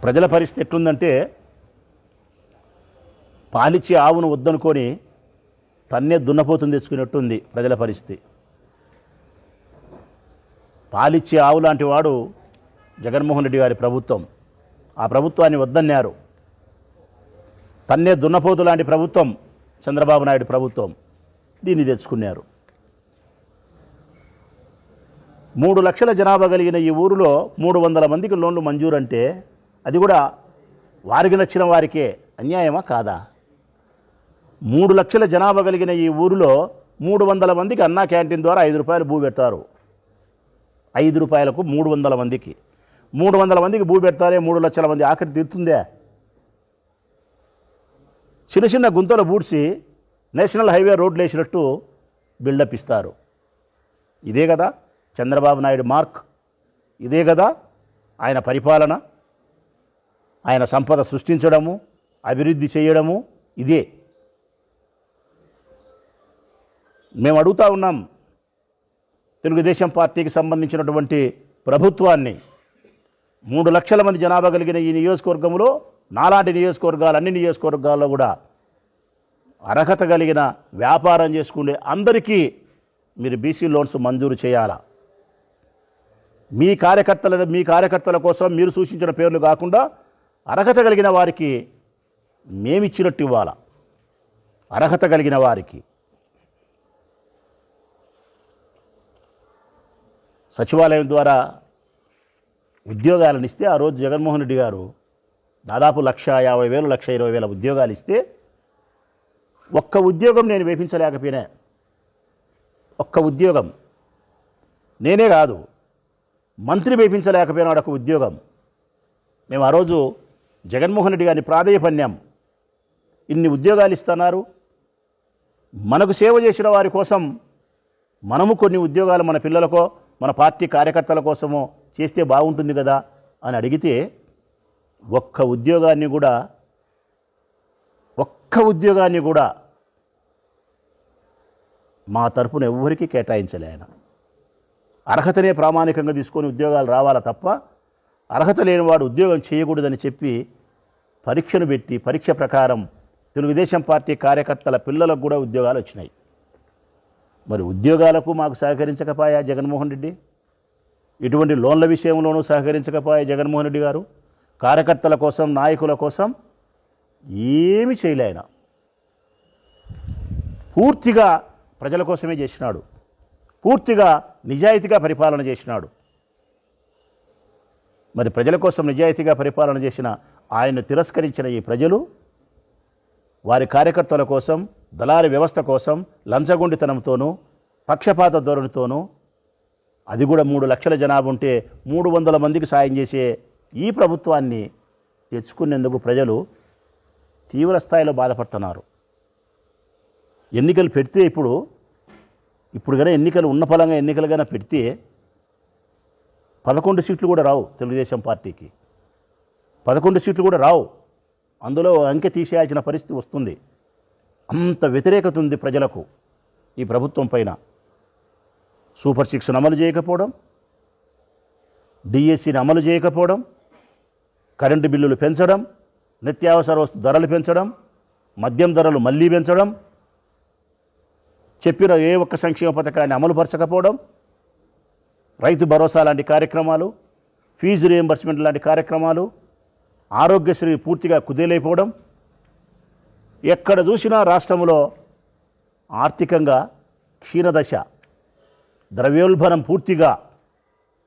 ప్రజల పరిస్థితి ఎట్లుందంటే పాలిచ్చే ఆవును వద్దనుకొని తన్నే దున్నపోతుని తెచ్చుకున్నట్టుంది ప్రజల పరిస్థితి. పాలిచ్చే ఆవు లాంటి వాడు జగన్మోహన్ రెడ్డి గారి ప్రభుత్వం. ఆ ప్రభుత్వాన్ని వద్దన్నారు. తన్నే దున్నపోతు లాంటి ప్రభుత్వం చంద్రబాబు నాయుడు ప్రభుత్వం. దీన్ని తెచ్చుకున్నారు. 3 లక్షల జనాభా కలిగిన ఈ ఊరిలో 300 మందికి లోన్లు మంజూరంటే అది కూడా వారికి నచ్చిన వారికే. అన్యాయమా కాదా? 3 లక్షల జనాభా కలిగిన ఈ ఊరిలో 300 మందికి అన్నా క్యాంటీన్ ద్వారా 5 రూపాయలు భూ పెడతారు. 5 రూపాయలకు 300 మందికి 300 మందికి భూ పెడతారే. 3 లక్షల మంది ఆఖరి తీరుతుందే? చిన్న చిన్న గుంతలు పూడ్చి నేషనల్ హైవే రోడ్లు వేసినట్టు బిల్డప్ ఇస్తారు. ఇదే కదా చంద్రబాబు నాయుడు మార్క్? ఇదే కదా ఆయన పరిపాలన? ఆయన సంపద సృష్టించడము, అభివృద్ధి చేయడము ఇదే. మేము అడుగుతూ ఉన్నాం తెలుగుదేశం పార్టీకి సంబంధించినటువంటి ప్రభుత్వాన్ని. 3 లక్షల మంది జనాభా కలిగిన ఈ నియోజకవర్గంలో నాలాంటి నియోజకవర్గాలు, అన్ని నియోజకవర్గాల్లో కూడా అర్హత కలిగిన వ్యాపారం చేసుకునే అందరికీ మీరు బీసీ లోన్స్ మంజూరు చేయాలా. మీ కార్యకర్తల కోసం మీరు సూచించిన పేర్లు కాకుండా అర్హత కలిగిన వారికి మేమిచ్చినట్టు ఇవ్వాలా. అర్హత కలిగిన వారికి సచివాలయం ద్వారా ఉద్యోగాలను ఇస్తే ఆ రోజు జగన్మోహన్ రెడ్డి గారు దాదాపు 1,50,000 1,20,000 ఉద్యోగాలు ఇస్తే ఒక్క ఉద్యోగం నేను వేపించలేకపోయినా. ఒక్క ఉద్యోగం నేనే కాదు, మంత్రి వేపించలేకపోయినాడు ఒక ఉద్యోగం. మేము ఆ రోజు జగన్మోహన్ రెడ్డి గారిని ప్రాధేయపడినాం. ఇన్ని ఉద్యోగాలు ఇస్తున్నారు, మనకు సేవ చేసిన వారి కోసం మనము కొన్ని ఉద్యోగాలు మన పిల్లలకో మన పార్టీ కార్యకర్తల కోసమో చేస్తే బాగుంటుంది కదా అని అడిగితే ఒక్క ఉద్యోగాన్ని కూడా మా తరపున ఎవ్వరికీ కేటాయించలే ఆయన. అర్హతనే ప్రామాణికంగా తీసుకొని ఉద్యోగాలు రావాలా తప్ప అర్హత లేనివాడు ఉద్యోగం చేయకూడదని చెప్పి పరీక్షను పెట్టి పరీక్ష ప్రకారం తెలుగుదేశం పార్టీ కార్యకర్తల పిల్లలకు కూడా ఉద్యోగాలు వచ్చినాయి. మరి ఉద్యోగాలకు మాకు సహకరించకపోయా జగన్మోహన్ రెడ్డి? ఇటువంటి లోన్ల విషయంలోనూ సహకరించకపోయా జగన్మోహన్ రెడ్డి గారు? కార్యకర్తల కోసం, నాయకుల కోసం ఏమీ చేయలే ఆయన. పూర్తిగా ప్రజల కోసమే చేసినాడు. పూర్తిగా నిజాయితీగా పరిపాలన చేసినాడు. మరి ప్రజల కోసం నిజాయితీగా పరిపాలన చేసిన ఆయన్ను తిరస్కరించిన ఈ ప్రజలు వారి కార్యకర్తల కోసం, దళారీ వ్యవస్థ కోసం లంచగొండితనంతోనూ పక్షపాత ధోరణితోనూ, అది కూడా 3 లక్షల జనాభా ఉంటే 300 మందికి సాయం చేసే ఈ ప్రభుత్వాన్ని తెచ్చుకునేందుకు ప్రజలు తీవ్ర స్థాయిలో బాధపడుతున్నారు. ఎన్నికలు పెడితే ఇప్పుడు కనుక ఎన్నికలు ఉన్న ఫలంగా ఎన్నికలు కనుక పెడితే 11 సీట్లు కూడా రావు తెలుగుదేశం పార్టీకి. 11 సీట్లు కూడా రావు. అందులో అంకె తీసేయాల్సిన పరిస్థితి వస్తుంది. అంత వ్యతిరేకత ఉంది ప్రజలకు ఈ ప్రభుత్వం పైన. సూపర్ 6 అమలు చేయకపోవడం, డిఎస్సిని అమలు చేయకపోవడం, కరెంటు బిల్లులు పెంచడం, నిత్యావసర వస్తు ధరలు పెంచడం, మద్యం ధరలు మళ్ళీ పెంచడం, చెప్పిన ఏ ఒక్క సంక్షేమ పథకాన్ని అమలుపరచకపోవడం, రైతు భరోసా లాంటి కార్యక్రమాలు, ఫీజు రియంబర్స్మెంట్ లాంటి కార్యక్రమాలు, ఆరోగ్యశ్రీ పూర్తిగా కుదేలైపోవడం, ఎక్కడ చూసినా రాష్ట్రంలో ఆర్థికంగా క్షీణదశ, ద్రవ్యోల్బణం పూర్తిగా,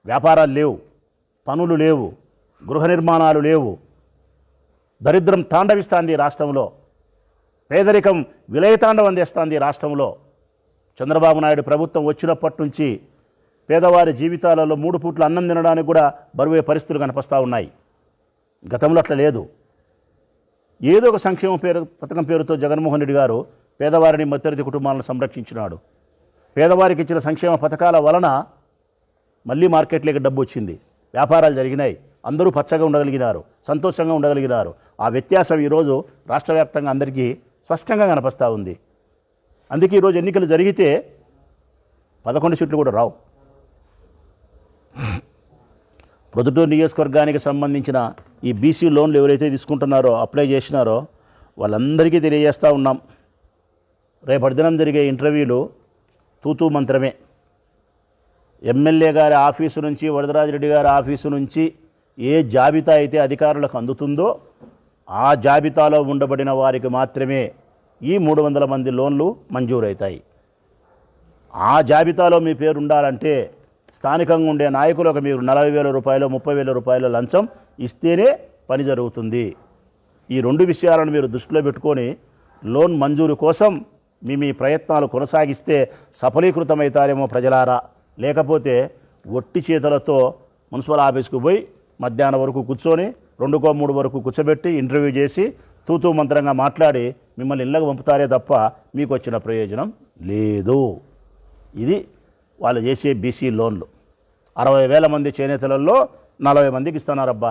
వ్యాపారాలు లేవు, పనులు లేవు, గృహ నిర్మాణాలు లేవు, దరిద్రం తాండవిస్తుంది రాష్ట్రంలో, పేదరికం విలయతాండవం చేస్తుంది రాష్ట్రంలో. చంద్రబాబు నాయుడు ప్రభుత్వం వచ్చినప్పటి నుంచి పేదవారి జీవితాలలో 3 పూట్ల అన్నం తినడానికి కూడా బరువే పరిస్థితులు కనిపిస్తూ ఉన్నాయి. గతంలో అట్లా లేదు. ఏదో ఒక సంక్షేమ పథకం పేరుతో జగన్మోహన్ రెడ్డి గారు పేదవారిని, మధ్యతరగతి కుటుంబాలను సంరక్షించినాడు. పేదవారికి ఇచ్చిన సంక్షేమ పథకాల వలన మళ్ళీ మార్కెట్లోకి డబ్బు వచ్చింది, వ్యాపారాలు జరిగినాయి, అందరూ పచ్చగా ఉండగలిగినారు, సంతోషంగా ఉండగలిగినారు. ఆ వ్యత్యాసం ఈరోజు రాష్ట్ర వ్యాప్తంగా అందరికీ స్పష్టంగా కనిపిస్తూ ఉంది. అందుకే ఈరోజు ఎన్నికలు జరిగితే 11 సీట్లు కూడా రావు. ప్రొద్దుటూరు నియోజకవర్గానికి సంబంధించిన ఈ బీసీ లోన్లు ఎవరైతే తీసుకుంటున్నారో, అప్లై చేసినారో వాళ్ళందరికీ తెలియజేస్తూ ఉన్నాం, రేపటి దినం జరిగే ఇంటర్వ్యూలు తూతూ మంత్రమే. ఎమ్మెల్యే గారి ఆఫీసు నుంచి, వరదరాజిరెడ్డి గారి ఆఫీసు నుంచి ఏ జాబితా అయితే అధికారులకు అందుతుందో ఆ జాబితాలో ఉండబడిన వారికి మాత్రమే ఈ 300 మంది లోన్లు మంజూరవుతాయి. ఆ జాబితాలో మీ పేరు ఉండాలంటే స్థానికంగా ఉండే నాయకులకు మీరు 40,000 రూపాయలు, 30,000 రూపాయలు లంచం ఇస్తేనే పని జరుగుతుంది. ఈ 2 విషయాలను మీరు దృష్టిలో పెట్టుకొని లోన్ మంజూరు కోసం మీ ప్రయత్నాలు కొనసాగిస్తే సఫలీకృతమవుతారేమో ప్రజలారా. లేకపోతే ఒట్టి చేతులతో మున్సిపల్ ఆఫీస్కు పోయి మధ్యాహ్నం వరకు కూర్చొని 2-3 వరకు కూర్చోబెట్టి ఇంటర్వ్యూ చేసి తూతూ మంత్రంగా మాట్లాడి మిమ్మల్ని ఇళ్ళకు పంపుతారే తప్ప మీకు వచ్చిన ప్రయోజనం లేదు. ఇది వాళ్ళు చేసే బీసీ లోన్లు. 60,000 మంది చేనేతలలో 40 మందికి ఇస్తున్నారబ్బా.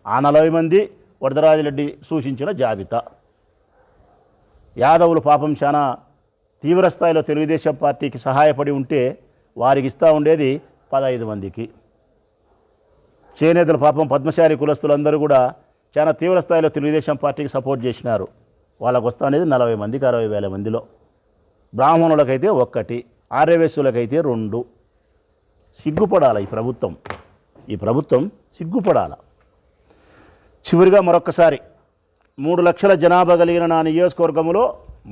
ఆ 40 మంది వరదరాజిరెడ్డి సూచించిన జాబితా. యాదవులు పాపం చాలా తీవ్రస్థాయిలో తెలుగుదేశం పార్టీకి సహాయపడి ఉంటే వారికి ఇస్తూ ఉండేది 15 మందికి. చేనేతలు పాపం పద్మశాలి కులస్తులందరూ కూడా చాలా తీవ్రస్థాయిలో తెలుగుదేశం పార్టీకి సపోర్ట్ చేసినారు. వాళ్ళకు వస్తూ అనేది 40 మందికి 60,000 మందిలో. బ్రాహ్మణులకైతే 1, ఆర్యవేశ్యులకైతే 2. సిగ్గుపడాల ఈ ప్రభుత్వం సిగ్గుపడాల. చివరిగా మరొక్కసారి 3 లక్షల జనాభా కలిగిన నా నియోజకవర్గంలో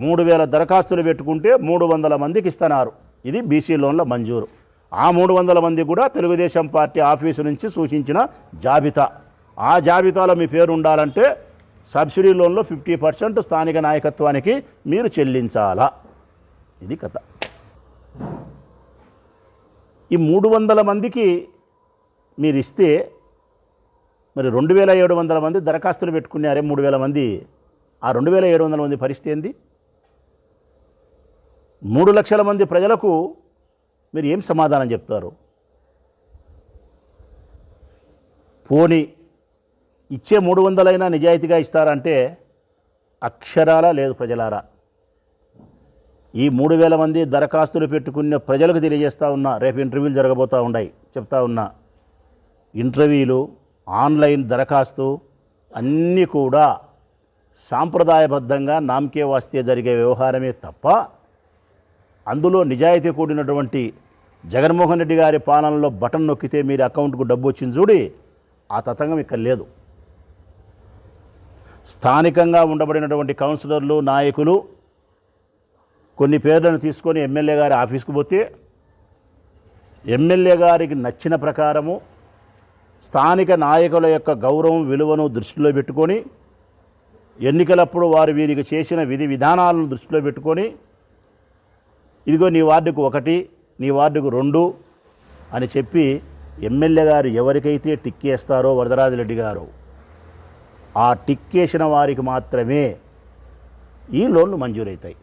3,000 దరఖాస్తులు పెట్టుకుంటే 300 మందికి ఇస్తున్నారు. ఇది బీసీ లోన్ల మంజూరు. ఆ 300 మంది కూడా తెలుగుదేశం పార్టీ ఆఫీసు నుంచి సూచించిన జాబితా. ఆ జాబితాలో మీ పేరు ఉండాలంటే సబ్సిడీ లోన్లో 50% స్థానిక నాయకత్వానికి మీరు చెల్లించాలా. ఇది కథ. ఈ 300 మందికి మీరు ఇస్తే మరి 2,700 మంది దరఖాస్తులు పెట్టుకున్నారే 3,000 మంది. ఆ 2,700 మంది పరిస్థితి ఏంది? 3 లక్షల మంది ప్రజలకు మీరు ఏం సమాధానం చెప్తారు? పోనీ ఇచ్చే 300 నిజాయితీగా ఇస్తారంటే అక్షరాలా లేదు ప్రజలారా. ఈ 3,000 మంది దరఖాస్తులు పెట్టుకున్న ప్రజలకు తెలియజేస్తూ ఉన్నా, రేపు ఇంటర్వ్యూలు జరగబోతూ ఉన్నాయి, చెప్తా ఉన్నా. ఇంటర్వ్యూలు, ఆన్లైన్ దరఖాస్తు అన్నీ కూడా సాంప్రదాయబద్ధంగా నామకే వాస్తే జరిగే వ్యవహారమే తప్ప అందులో నిజాయితీ కూడినటువంటి జగన్మోహన్ రెడ్డి గారి పాలనలో బటన్ నొక్కితే మీరు అకౌంట్కు డబ్బు వచ్చింది చూడి, ఆ తతంగం ఇక్కడ లేదు. స్థానికంగా ఉండబడినటువంటి కౌన్సిలర్లు, నాయకులు కొన్ని పేర్లను తీసుకొని ఎమ్మెల్యే గారి ఆఫీస్కు పోతే ఎమ్మెల్యే గారికి నచ్చిన ప్రకారము స్థానిక నాయకుల యొక్క గౌరవం, విలువను దృష్టిలో పెట్టుకొని ఎన్నికలప్పుడు వారు వీరికి చేసిన విధి విధానాలను దృష్టిలో పెట్టుకొని ఇదిగో నీ వార్డుకు 1, నీ వార్డుకు 2 అని చెప్పి ఎమ్మెల్యే గారు ఎవరికైతే టిక్కేస్తారో వరదరాజిరెడ్డి గారు, ఆ టిక్కేసిన వారికి మాత్రమే ఈ లోన్లు మంజూరవుతాయి.